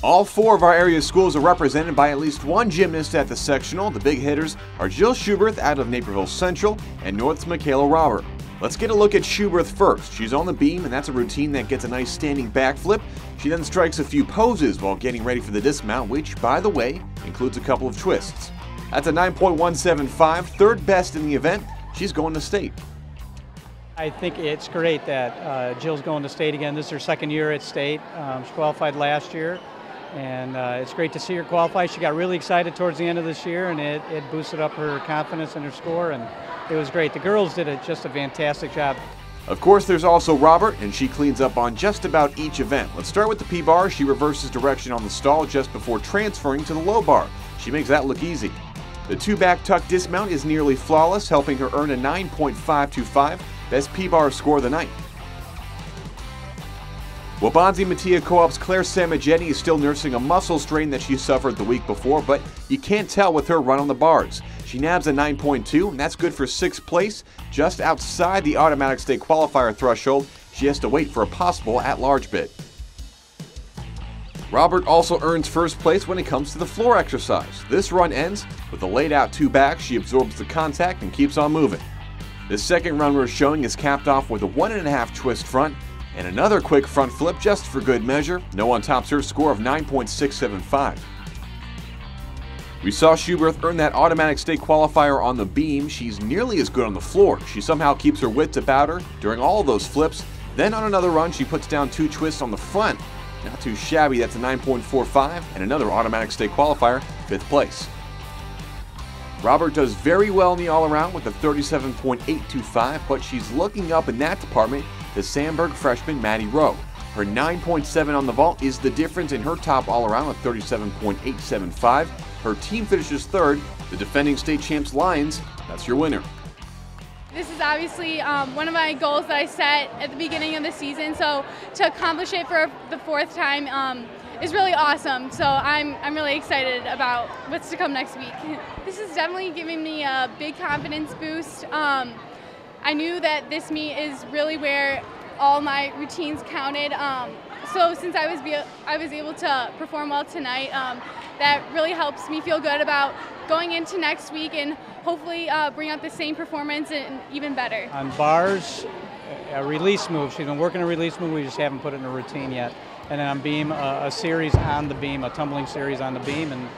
All four of our area schools are represented by at least one gymnast at the sectional. The big hitters are Jill Schuberth out of Naperville Central and North's Michaela Robert. Let's get a look at Schuberth first. She's on the beam, and that's a routine that gets a nice standing backflip. She then strikes a few poses while getting ready for the dismount, which, by the way, includes a couple of twists. That's a 9.175, third best in the event. She's going to state. I think it's great that Jill's going to state again. This is her second year at state. She qualified last year, and it's great to see her qualify. She got really excited towards the end of this year, and it boosted up her confidence and her score, and it was great. The girls did just a fantastic job. Of course, there's also Robert, and she cleans up on just about each event. Let's start with the P-bar. She reverses direction on the stall just before transferring to the low bar. She makes that look easy. The two-back tuck dismount is nearly flawless, helping her earn a 9.525, best P-bar score of the night. Wabanzi Mattia Co-op's Claire Samageni is still nursing a muscle strain that she suffered the week before, but you can't tell with her run on the bars. She nabs a 9.2, and that's good for 6th place, just outside the automatic state qualifier threshold. She has to wait for a possible at-large bid. Robert also earns 1st place when it comes to the floor exercise. This run ends with a laid-out two-back. She absorbs the contact and keeps on moving. This second run we're showing is capped off with a 1.5 twist front and another quick front flip just for good measure. No one tops her score of 9.675. We saw Schuberth earn that automatic state qualifier on the beam. She's nearly as good on the floor. She somehow keeps her wits about her during all of those flips. Then on another run, she puts down 2 twists on the front. Not too shabby, that's a 9.45 and another automatic state qualifier, 5th place. Robert does very well in the all-around with a 37.825, but she's looking up in that department to Sandburg freshman Maddie Rowe. Her 9.7 on the vault is the difference in her top all-around with 37.875. Her team finishes 3rd, the defending state champs Lions. That's your winner. This is obviously one of my goals that I set at the beginning of the season, so to accomplish it for the 4th time is really awesome. So I'm really excited about what's to come next week. This is definitely giving me a big confidence boost. I knew that this meet is really where all my routines counted. So since I was able to perform well tonight, that really helps me feel good about going into next week and hopefully bring out the same performance and even better. On bars, a release move. She's been working a release move. We just haven't put it in a routine yet. And then on beam, a series on the beam, a tumbling series on the beam. And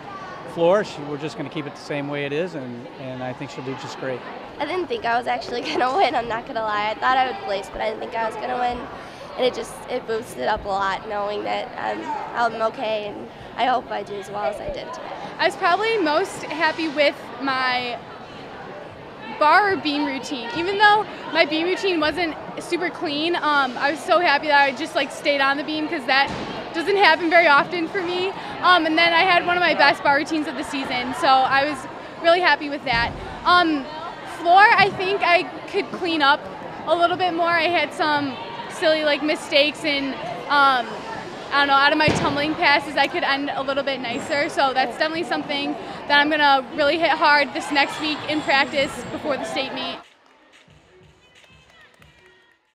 floor, we're just going to keep it the same way it is, and I think she'll do just great. I didn't think I was actually going to win, I'm not going to lie. I thought I would place, but I didn't think I was going to win. And it boosted up a lot knowing that I'm okay, and I hope I do as well as I did today. I was probably most happy with my bar or beam routine. Even though my beam routine wasn't super clean, I was so happy that I just stayed on the beam because that doesn't happen very often for me. And then I had one of my best bar routines of the season, so I was really happy with that. Floor, I think I could clean up a little bit more. I had some silly mistakes and I don't know, out of my tumbling passes I could end a little bit nicer, so that's definitely something that I'm gonna really hit hard this next week in practice before the state meet.